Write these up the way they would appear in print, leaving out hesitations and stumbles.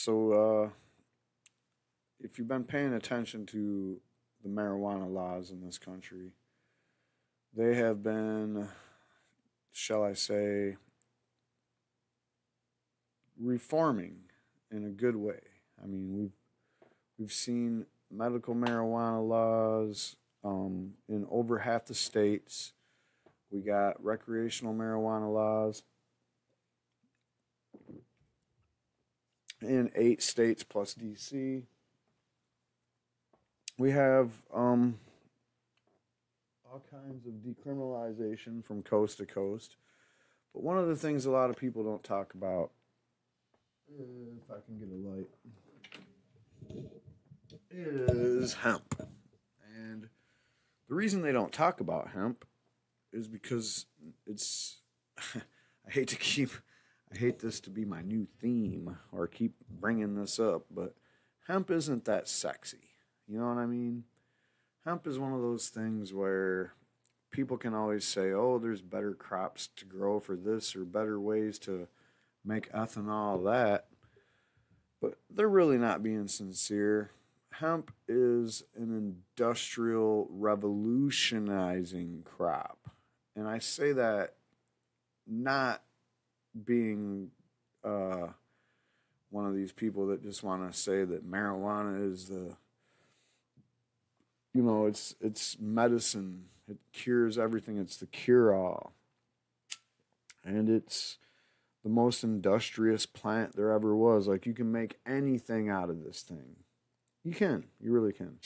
So, if you've been paying attention to the marijuana laws in this country, they have been, shall I say, reforming in a good way. I mean, we've seen medical marijuana laws in over half the states. We got recreational marijuana laws in 8 states plus DC. We have all kinds of decriminalization from coast to coast. But one of the things a lot of people don't talk about, if I can get a light, is hemp. And the reason they don't talk about hemp is because it's, I hate this to be my new theme or keep bringing this up, but hemp isn't that sexy. You know what I mean? Hemp is one of those things where people can always say, oh, there's better crops to grow for this or better ways to make ethanol, that. But they're really not being sincere. Hemp is an industrial revolutionizing crop. And I say that not being one of these people that just want to say that marijuana is it's medicine. It cures everything. It's the cure-all. And it's the most industrious plant there ever was. Like, you can make anything out of this thing. You can. You really can.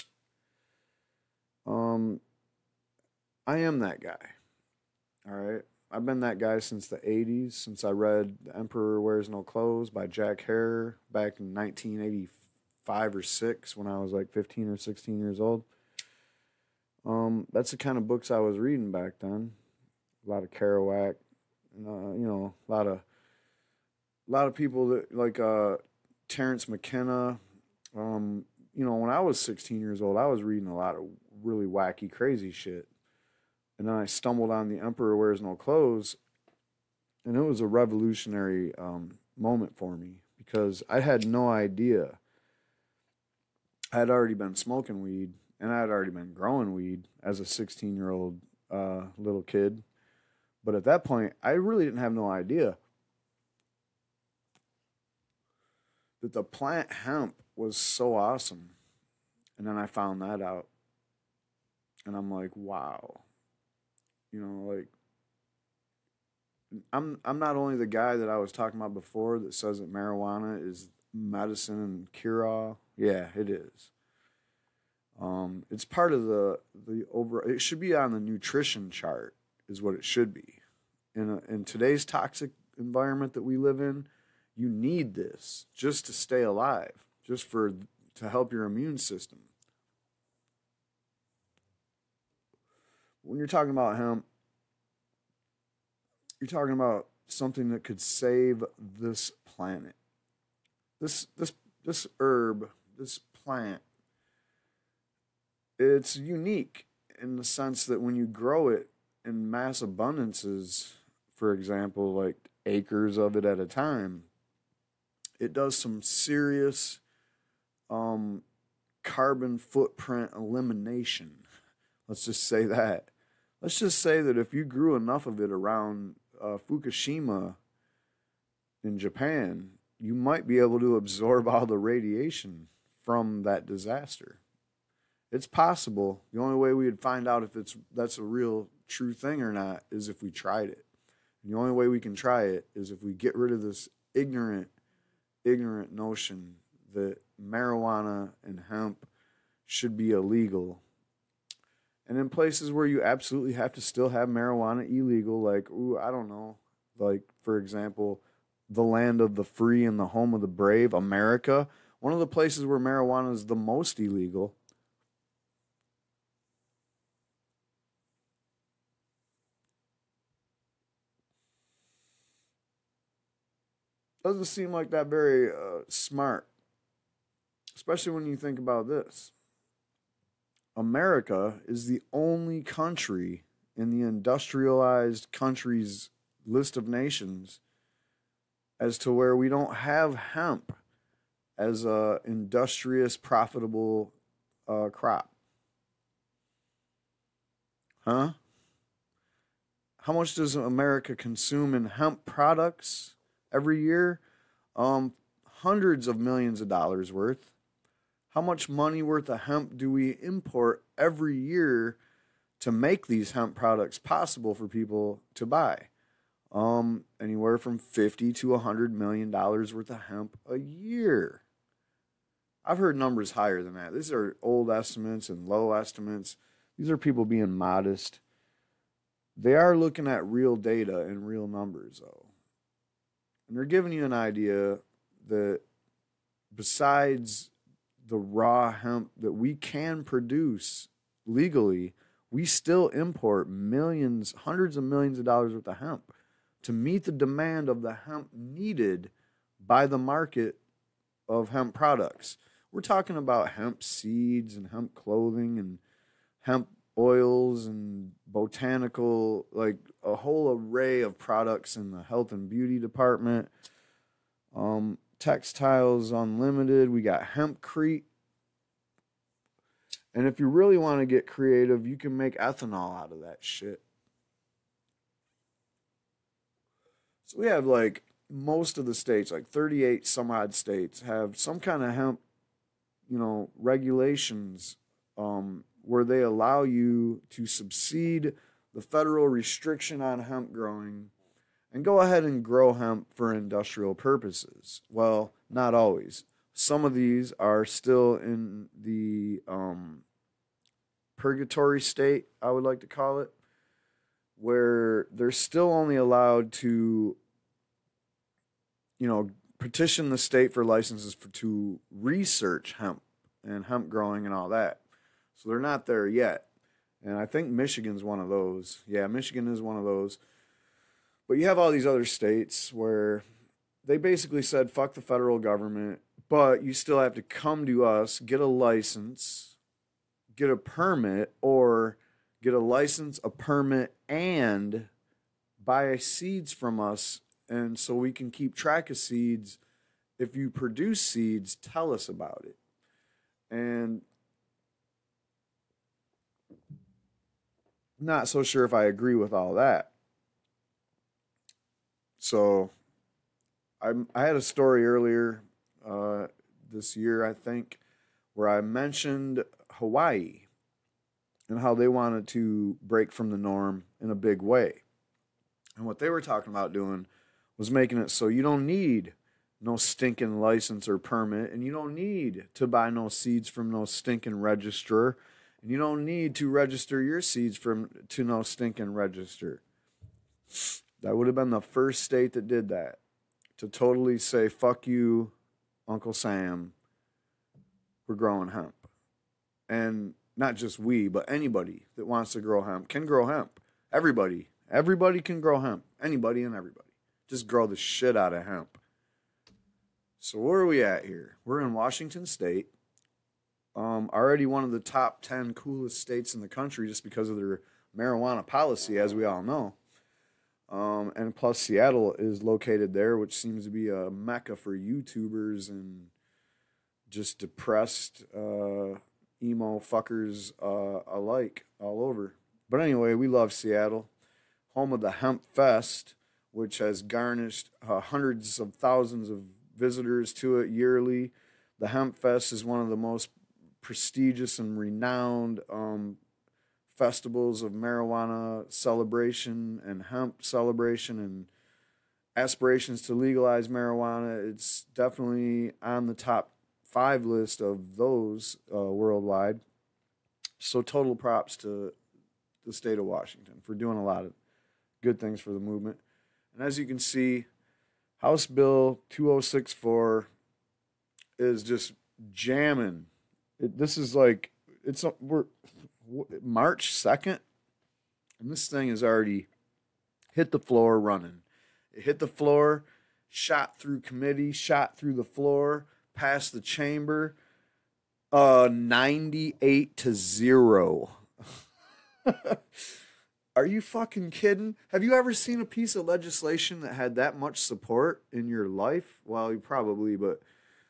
I am that guy. All right? I've been that guy since the 80s, since I read The Emperor Wears No Clothes by Jack Herer back in 1985 or 6 when I was like 15 or 16 years old. That's the kind of books I was reading back then. A lot of Kerouac, a lot of people that like Terrence McKenna. When I was 16 years old, I was reading a lot of really wacky, crazy shit. And then I stumbled on The Emperor Wears No Clothes, and it was a revolutionary moment for me because I had no idea. I had already been smoking weed, and I had already been growing weed as a 16-year-old little kid. But at that point, I really didn't have no idea that the plant hemp was so awesome. And then I found that out. And I'm like, wow. I'm not only the guy that I was talking about before that says that marijuana is medicine and cure-all. Yeah, it is. It's part of the it should be on the nutrition chart, is what it should be. In today's toxic environment that we live in, you need this just to stay alive, to help your immune system. When you're talking about hemp, you're talking about something that could save this planet. This herb, this plant, it's unique in the sense that when you grow it in mass abundances, for example, like acres of it at a time, it does some serious carbon footprint elimination. Let's just say that. Let's just say that if you grew enough of it around Fukushima in Japan, you might be able to absorb all the radiation from that disaster. It's possible. The only way we would find out if that's a real true thing or not is if we tried it. And the only way we can try it is if we get rid of this ignorant notion that marijuana and hemp should be illegal. And in places where you absolutely have to still have marijuana illegal, like, for example, the land of the free and the home of the brave, America, one of the places where marijuana is the most illegal. Doesn't seem like that very smart, especially when you think about this. America is the only country in the industrialized countries list of nations as to where we don't have hemp as a industrious, profitable crop. Huh? How much does America consume in hemp products every year? Hundreds of millions of dollars worth. How much money worth of hemp do we import every year to make these hemp products possible for people to buy? Anywhere from $50 to $100 million worth of hemp a year. I've heard numbers higher than that. These are old estimates and low estimates. These are people being modest. They are looking at real data and real numbers, though. And they're giving you an idea that besides the raw hemp that we can produce legally, we still import millions, hundreds of millions of dollars worth of hemp to meet the demand of the hemp needed by the market of hemp products. We're talking about hemp seeds and hemp clothing and hemp oils and botanical, like a whole array of products in the health and beauty department. Textiles Unlimited. We got Hempcrete. And if you really want to get creative, you can make ethanol out of that shit. So we have like most of the states, like 38 some odd states, have some kind of hemp, regulations where they allow you to subside the federal restriction on hemp growing and go ahead and grow hemp for industrial purposes. Well, not always. Some of these are still in the purgatory state, I would like to call it, where they're still only allowed to, petition the state for licenses to research hemp and hemp growing and all that. So they're not there yet. And I think Michigan's one of those. Yeah, Michigan is one of those. But you have all these other states where they basically said, fuck the federal government, but you still have to come to us, get a license, get a permit, or get a license, a permit, and buy seeds from us. And so we can keep track of seeds. If you produce seeds, tell us about it. And not so sure if I agree with all that. So I had a story earlier this year, I think, where I mentioned Hawaii and how they wanted to break from the norm in a big way. And what they were talking about doing was making it so you don't need no stinking license or permit, and you don't need to buy no seeds from no stinking registrar, and you don't need to register your seeds to no stinking register. That would have been the first state that did that, to totally say, fuck you, Uncle Sam, we're growing hemp. And not just we, but anybody that wants to grow hemp can grow hemp. Everybody can grow hemp. Anybody and everybody. Just grow the shit out of hemp. So where are we at here? We're in Washington State. Already one of the top 10 coolest states in the country just because of their marijuana policy, as we all know. And plus Seattle is located there, which seems to be a mecca for YouTubers and just depressed emo fuckers alike all over. But anyway, we love Seattle. Home of the Hemp Fest, which has garnished hundreds of thousands of visitors to it yearly. The Hemp Fest is one of the most prestigious and renowned festivals of marijuana celebration and hemp celebration and aspirations to legalize marijuana. It's definitely on the top 5 list of those worldwide. So total props to the state of Washington for doing a lot of good things for the movement. And as you can see, House Bill 2064 is just jamming. This is like, we're March 2nd, and this thing has already hit the floor running. It hit the floor, shot through committee, shot through the floor, past the chamber, 98-0. Are you fucking kidding? Have you ever seen a piece of legislation that had that much support in your life? Well, you probably, but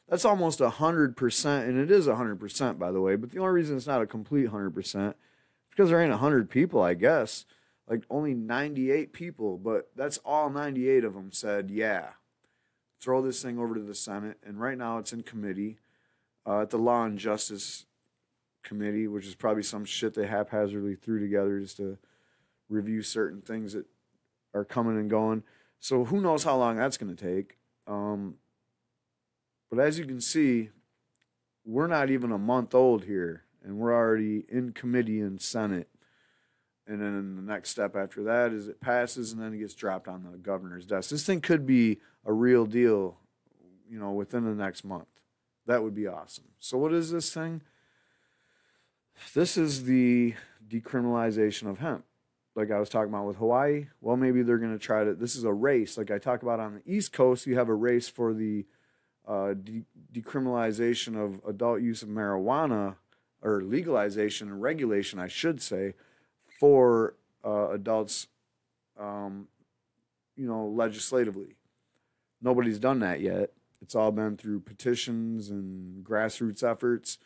That's almost 100%, and it is 100%, by the way. But the only reason it's not a complete 100% is because there ain't 100 people, I guess. Like only 98 people, but that's all 98 of them said, yeah, throw this thing over to the Senate. And right now it's in committee at the Law and Justice Committee, which is probably some shit they haphazardly threw together just to review certain things that are coming and going. So who knows how long that's going to take. But as you can see, we're not even a month old here, and we're already in committee and Senate. And then the next step after that is it passes, and then it gets dropped on the governor's desk. This thing could be a real deal, within the next month. That would be awesome. So what is this thing? This is the decriminalization of hemp. Like I was talking about with Hawaii. Well, maybe they're going to try to. This is a race. Like I talk about on the East Coast, you have a race for the decriminalization of adult use of marijuana, or legalization and regulation, I should say, for adults, legislatively. Nobody's done that yet. It's all been through petitions and grassroots efforts.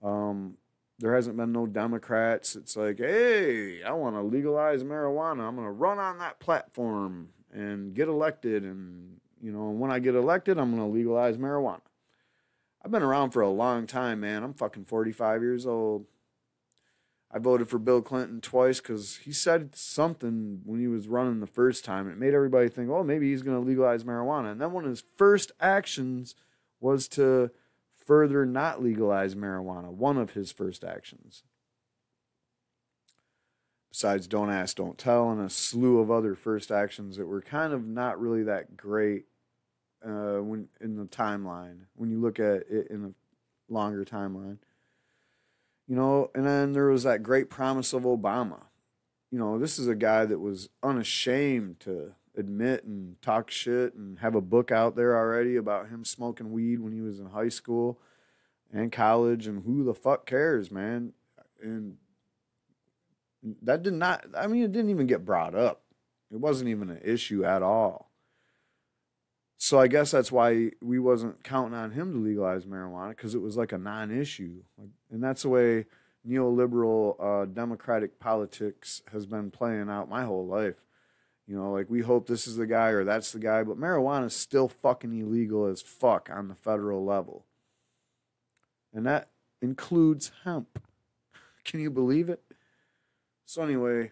There hasn't been no Democrats. It's like, hey, I want to legalize marijuana. I'm going to run on that platform and get elected. And, when I get elected, I'm going to legalize marijuana. I've been around for a long time, man. I'm fucking 45 years old. I voted for Bill Clinton twice because he said something when he was running the first time. It made everybody think, oh, maybe he's going to legalize marijuana. And then one of his first actions was to further not legalize marijuana. One of his first actions. Besides Don't Ask, Don't Tell, and a slew of other first actions that were kind of not really that great when in the timeline, when you look at it in a longer timeline. And then there was that great promise of Obama. This is a guy that was unashamed to admit and talk shit and have a book out there already about him smoking weed when he was in high school and college, and who the fuck cares, man? And that did not, it didn't even get brought up. It wasn't even an issue at all. So I guess that's why we wasn't counting on him to legalize marijuana, because it was like a non-issue. And that's the way neoliberal democratic politics has been playing out my whole life. We hope this is the guy or that's the guy, but marijuana is still fucking illegal as fuck on the federal level. And that includes hemp. Can you believe it? So anyway,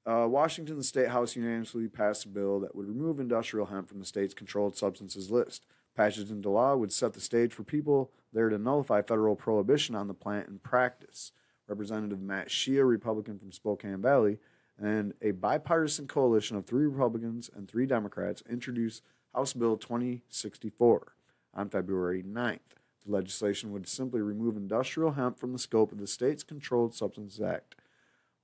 Washington State House unanimously passed a bill that would remove industrial hemp from the state's controlled substances list. Passage into law would set the stage for people there to nullify federal prohibition on the plant in practice. Representative Matt Shea, Republican from Spokane Valley, and a bipartisan coalition of 3 Republicans and 3 Democrats introduced House Bill 2064 on February 9th. The legislation would simply remove industrial hemp from the scope of the state's Controlled Substances Act.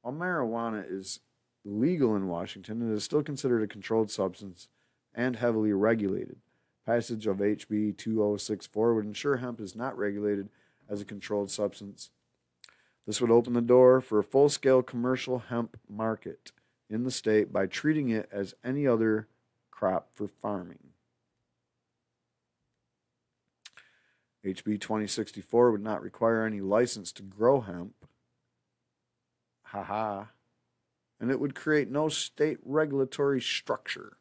While marijuana is legal in Washington, it is still considered a controlled substance and heavily regulated. Passage of HB 2064 would ensure hemp is not regulated as a controlled substance. This would open the door for a full-scale commercial hemp market in the state by treating it as any other crop for farming. HB 2064 would not require any license to grow hemp. And it would create no state regulatory structure.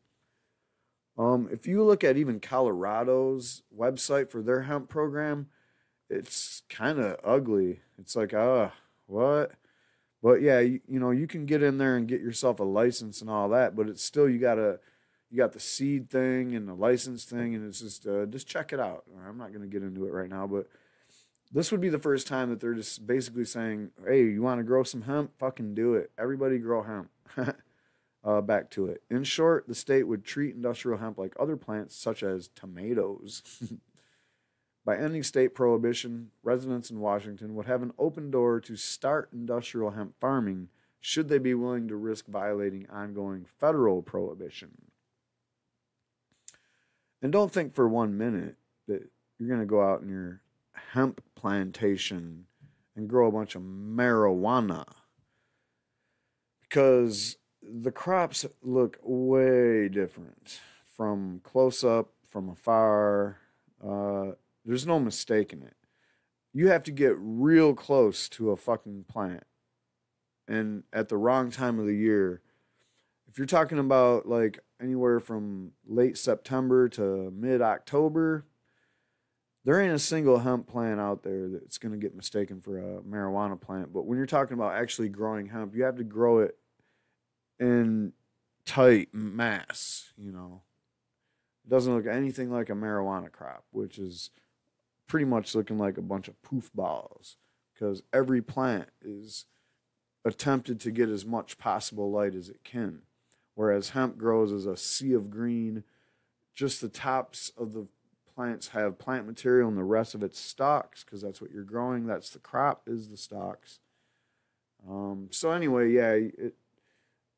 If you look at even Colorado's website for their hemp program, it's kind of ugly. It's like, what? But yeah, you can get in there and get yourself a license and all that, but it's still, you got the seed thing and the license thing, and it's just check it out. I'm not going to get into it right now, but this would be the first time that they're just basically saying, hey, you want to grow some hemp? Fucking do it. Everybody grow hemp. Back to it. In short, the state would treat industrial hemp like other plants, such as tomatoes. By ending state prohibition, residents in Washington would have an open door to start industrial hemp farming should they be willing to risk violating ongoing federal prohibition. And don't think for 1 minute that you're going to go out in your hemp plantation and grow a bunch of marijuana, because the crops look way different from close up, from afar. There's no mistaking it. You have to get real close to a fucking plant, and at the wrong time of the year. If you're talking about like anywhere from late September to mid-October, there ain't a single hemp plant out there that's going to get mistaken for a marijuana plant. But when you're talking about actually growing hemp, you have to grow it in tight mass, you know. It doesn't look anything like a marijuana crop, which is pretty much looking like a bunch of poof balls because every plant is attempted to get as much possible light as it can. Whereas hemp grows as a sea of green. Just the tops of the plants have plant material and the rest of it's stalks because that's what you're growing. That's the crop, is the stalks. So anyway, yeah,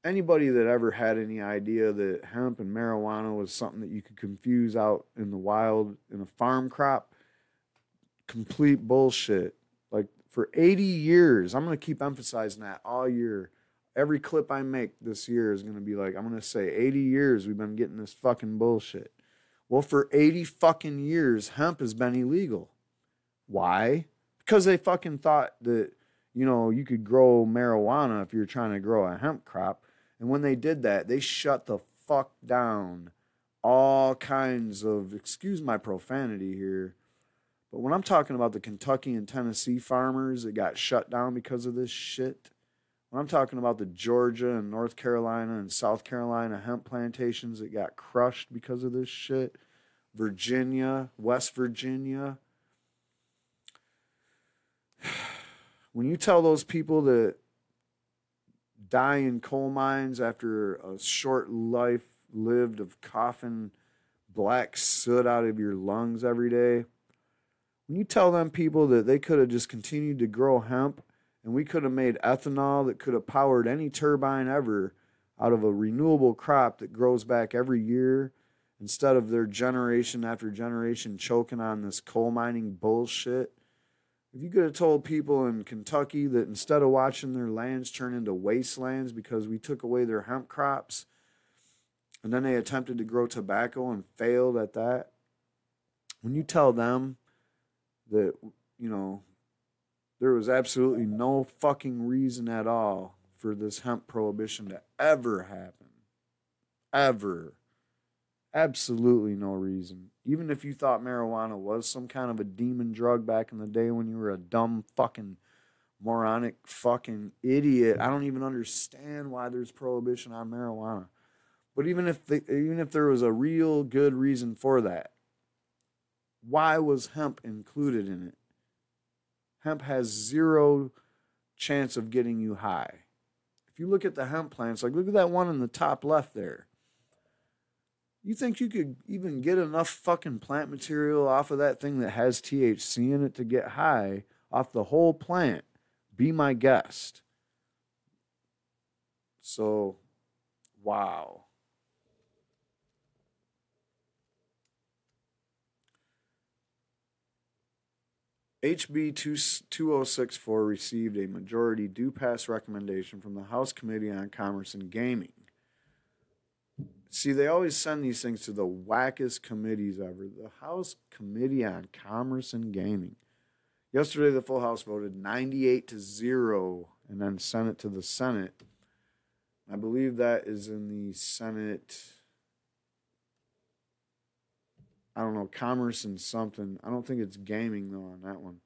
anybody that ever had any idea that hemp and marijuana was something that you could confuse out in the wild in a farm crop, complete bullshit. Like for 80 years, I'm going to keep emphasizing that all year. Every clip I make this year is going to be like, I'm going to say 80 years we've been getting this fucking bullshit. Well, for 80 fucking years, hemp has been illegal. Why? Because they fucking thought that, you know, you could grow marijuana if you're trying to grow a hemp crop. And when they did that, they shut the fuck down all kinds of, excuse my profanity here, but when I'm talking about the Kentucky and Tennessee farmers that got shut down because of this shit, when I'm talking about the Georgia and North Carolina and South Carolina hemp plantations that got crushed because of this shit, Virginia, West Virginia, when you tell those people that die in coal mines after a short life lived of coughing black soot out of your lungs every day, when you tell them people that they could have just continued to grow hemp and we could have made ethanol that could have powered any turbine ever out of a renewable crop that grows back every year instead of their generation after generation choking on this coal mining bullshit. If you could have told people in Kentucky that instead of watching their lands turn into wastelands because we took away their hemp crops and then they attempted to grow tobacco and failed at that, when you tell them that, you know, there was absolutely no fucking reason at all for this hemp prohibition to ever happen. Ever. Absolutely no reason. Even if you thought marijuana was some kind of a demon drug back in the day when you were a dumb fucking moronic fucking idiot. I don't even understand why there's prohibition on marijuana. But even if there was a real good reason for that, why was hemp included in it? Hemp has zero chance of getting you high. If you look at the hemp plants, like look at that one in the top left there. You think you could even get enough fucking plant material off of that thing that has THC in it to get high off the whole plant? Be my guest. So, wow. HB 2064 received a majority do pass recommendation from the House Committee on Commerce and Gaming. See, they always send these things to the wackest committees ever. The House Committee on Commerce and Gaming. Yesterday, the full House voted 98-0 and then sent it to the Senate. I believe that is in the Senate, I don't know, commerce and something. I don't think it's gaming, though, on that one.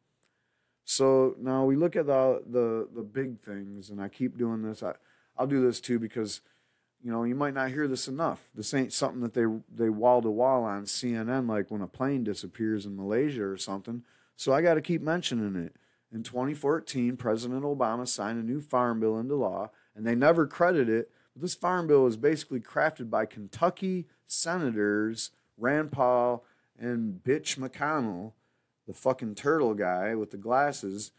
So now we look at the big things, and I keep doing this. I'll do this, too, because, you know, you might not hear this enough. This ain't something that they wall-to-wall on CNN, like when a plane disappears in Malaysia or something. So I got to keep mentioning it. In 2014, President Obama signed a new farm bill into law, and they never credit it. But this farm bill was basically crafted by Kentucky senators Rand Paul and Bitch McConnell, the fucking turtle guy with the glasses.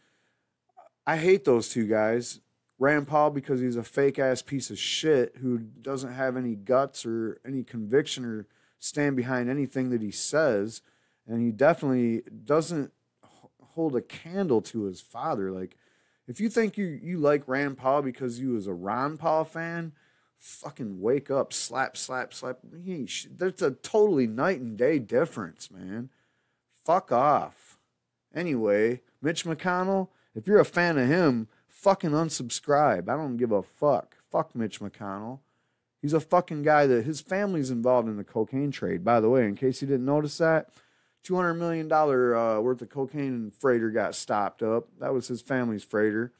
I hate those two guys. Rand Paul because he's a fake-ass piece of shit who doesn't have any guts or any conviction or stand behind anything that he says. And he definitely doesn't hold a candle to his father. Like, if you think you like Rand Paul because you was a Ron Paul fan, fucking wake up, slap, slap, slap. There's a totally night and day difference, man. Fuck off. Anyway, Mitch McConnell, if you're a fan of him, fucking unsubscribe. I don't give a fuck. Fuck Mitch McConnell. He's a fucking guy that his family's involved in the cocaine trade. By the way, in case you didn't notice that, $200 million worth of cocaine freighter got stopped up. That was his family's freighter.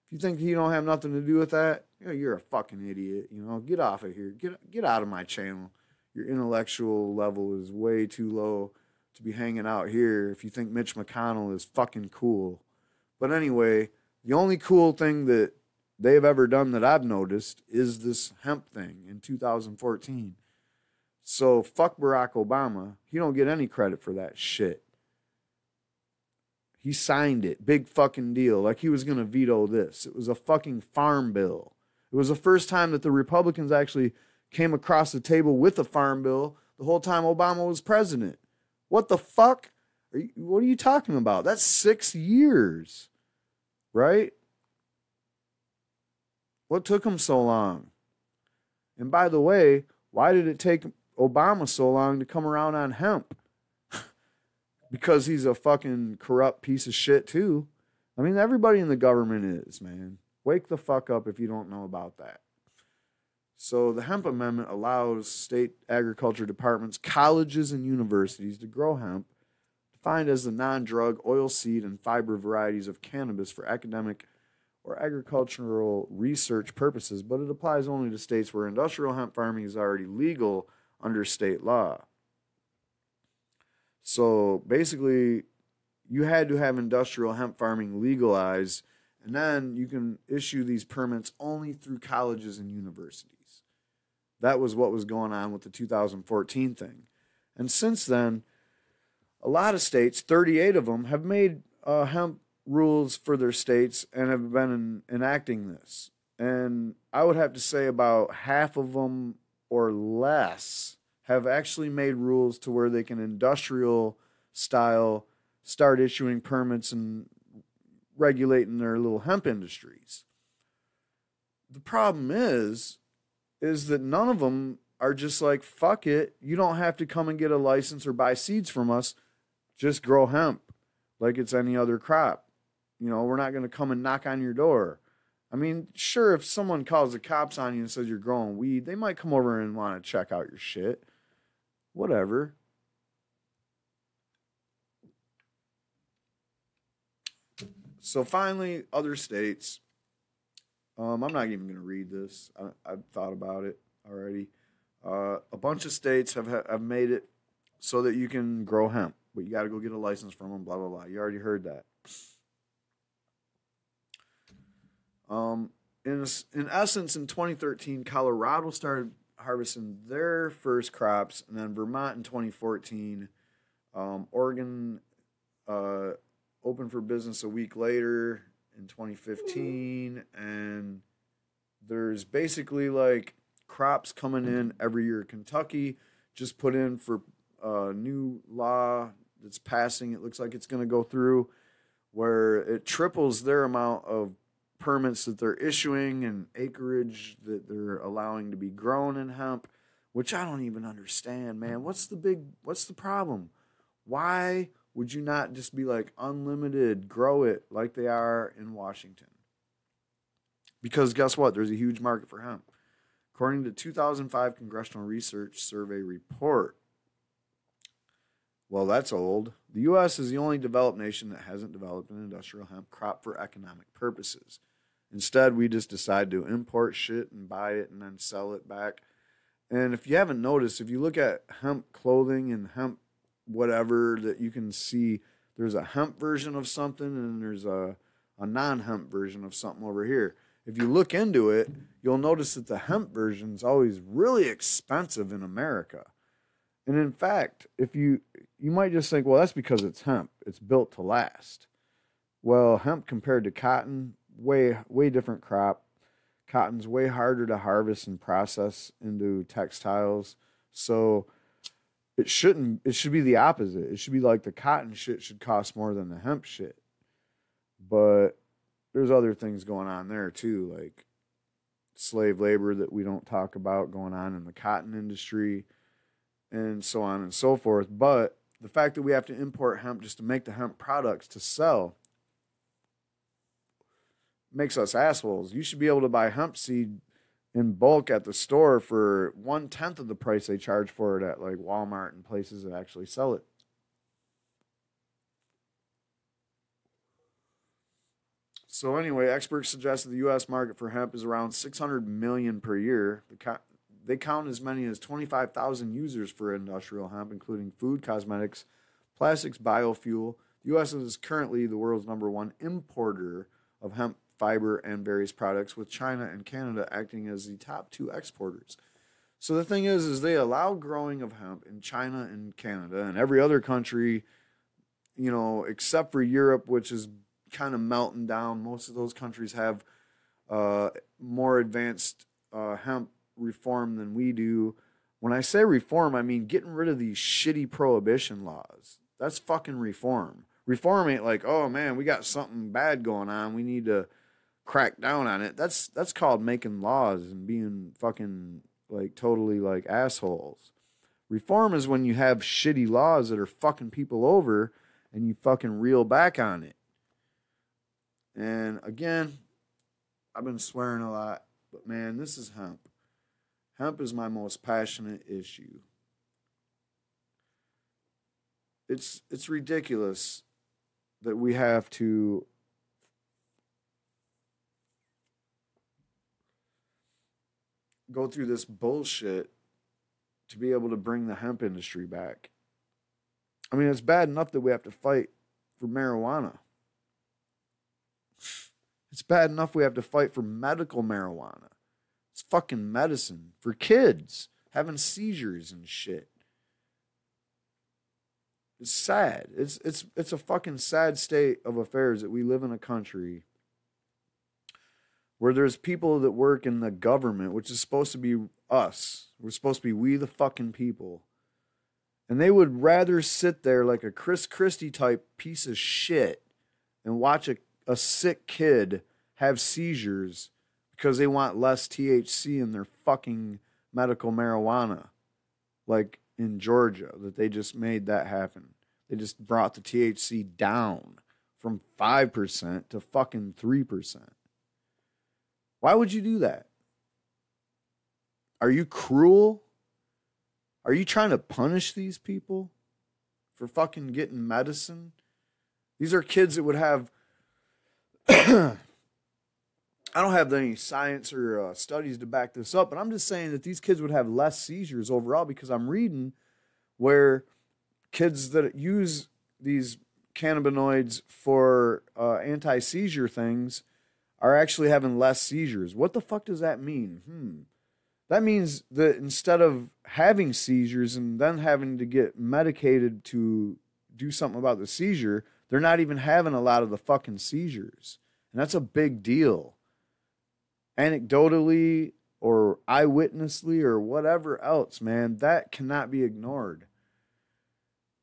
If you think he don't have nothing to do with that, you're a fucking idiot. Get off of here. Get out of my channel. Your intellectual level is way too low to be hanging out here if you think Mitch McConnell is fucking cool. But anyway, the only cool thing that they've ever done that I've noticed is this hemp thing in 2014. So fuck Barack Obama. He don't get any credit for that shit. He signed it. Big fucking deal. Like he was going to veto this. It was a fucking farm bill. It was the first time that the Republicans actually came across the table with a farm bill the whole time Obama was president. What the fuck? What are you talking about? That's 6 years. Right? What took him so long? And by the way, why did it take Obama so long to come around on hemp? Because he's a fucking corrupt piece of shit too. I mean, everybody in the government is, man. Wake the fuck up if you don't know about that. So the hemp amendment allows state agriculture departments, colleges, and universities to grow hemp, defined as the non-drug oil seed and fiber varieties of cannabis for academic or agricultural research purposes, but it applies only to states where industrial hemp farming is already legal under state law. So basically, you had to have industrial hemp farming legalized, and then you can issue these permits only through colleges and universities. That was what was going on with the 2014 thing. And since then, a lot of states, 38 of them, have made hemp rules for their states and have been enacting this. And I would have to say about half of them or less have actually made rules to where they can industrial style start issuing permits and regulating their little hemp industries. The problem is that none of them are just like, fuck it, you don't have to come and get a license or buy seeds from us, just grow hemp like it's any other crop. We're not going to come and knock on your door. I mean, sure, if someone calls the cops on you and says you're growing weed, they might come over and want to check out your shit. Whatever. So finally, other states. I'm not even going to read this. I've thought about it already. A bunch of states have made it so that you can grow hemp, but you got to go get a license from them, blah, blah, blah. You already heard that. In essence, in 2013, Colorado started harvesting their first crops, and then Vermont in 2014. Oregon opened for business a week later in 2015, and there's basically like crops coming in every year. Kentucky just put in for a new law that's passing. It looks like it's going to go through, where it triples their amount of permits that they're issuing and acreage that they're allowing to be grown in hemp, which I don't even understand, man. What's the problem? Why would you not just be like unlimited, grow it like they are in Washington? Because guess what? There's a huge market for hemp. According to 2005 Congressional Research Survey report, well, that's old. The U.S. is the only developed nation that hasn't developed an industrial hemp crop for economic purposes. Instead, we just decide to import shit and buy it and then sell it back. And if you haven't noticed, if you look at hemp clothing and hemp whatever, that you can see there's a hemp version of something and there's a non-hemp version of something over here. If you look into it, you'll notice that the hemp version is always really expensive in America. And in fact, if you might just think, well, that's because it's hemp. It's built to last. Well, hemp compared to cotton, way different crop. Cotton's way harder to harvest and process into textiles. So it should be the opposite. It should be like the cotton shit should cost more than the hemp shit. But there's other things going on there too, like slave labor that we don't talk about going on in the cotton industry, and so on and so forth. But the fact that we have to import hemp just to make the hemp products to sell makes us assholes. You should be able to buy hemp seed in bulk at the store for 1/10 of the price they charge for it at like Walmart and places that actually sell it. So anyway, experts suggest that the U.S. market for hemp is around 600 million per year. They count as many as 25,000 users for industrial hemp, including food, cosmetics, plastics, biofuel. The U.S. is currently the world's #1 importer of hemp fiber and various products, with China and Canada acting as the top 2 exporters. So the thing is they allow growing of hemp in China and Canada and every other country, you know, except for Europe, which is kind of melting down. Most of those countries have more advanced hemp reform than we do. When I say reform, I mean getting rid of these shitty prohibition laws. That's fucking reform. Reform ain't like, oh man, we got something bad going on, we need to crack down on it. That's called making laws and being fucking like totally like assholes. Reform is when you have shitty laws that are fucking people over and you fucking reel back on it. And again, I've been swearing a lot, but man, this is hemp. Hemp is my most passionate issue. It's ridiculous that we have to go through this bullshit to be able to bring the hemp industry back. I mean, it's bad enough that we have to fight for marijuana. It's bad enough we have to fight for medical marijuana. It's fucking medicine for kids having seizures and shit. It's sad. It's a fucking sad state of affairs that we live in a country where there's people that work in the government, which is supposed to be us. We're supposed to be we the fucking people. And they would rather sit there like a Chris Christie type piece of shit and watch a sick kid have seizures because they want less THC in their fucking medical marijuana. Like in Georgia, that they just made that happen. They just brought the THC down from 5% to fucking 3%. Why would you do that? Are you cruel? Are you trying to punish these people for fucking getting medicine? These are kids that would have... I don't have any science or studies to back this up, but I'm just saying that these kids would have less seizures overall, because I'm reading where kids that use these cannabinoids for anti-seizure things are actually having less seizures. What the fuck does that mean? That means that instead of having seizures and then having to get medicated to do something about the seizure, they're not even having a lot of the fucking seizures. And that's a big deal. Anecdotally or eyewitnessly or whatever else, man, that cannot be ignored.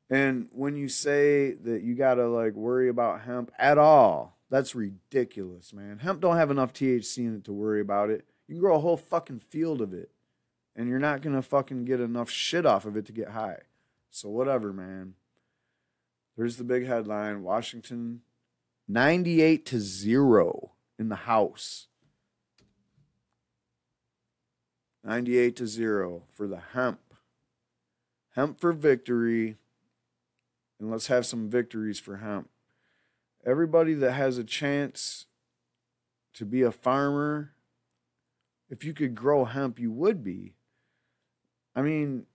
And when you say that you gotta like worry about hemp at all, that's ridiculous, man. Hemp don't have enough THC in it to worry about it. You can grow a whole fucking field of it, and you're not gonna fucking get enough shit off of it to get high. So whatever, man. There's the big headline: Washington 98-0 in the House. 98-0 for the hemp. Hemp for victory. And let's have some victories for hemp. Everybody that has a chance to be a farmer, if you could grow hemp, you would be. I mean,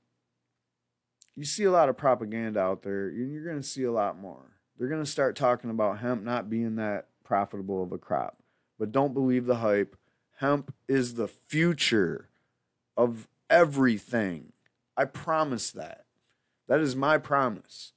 you see a lot of propaganda out there, and you're going to see a lot more. They're going to start talking about hemp not being that profitable of a crop. But don't believe the hype. Hemp is the future of everything. I promise that. That is my promise.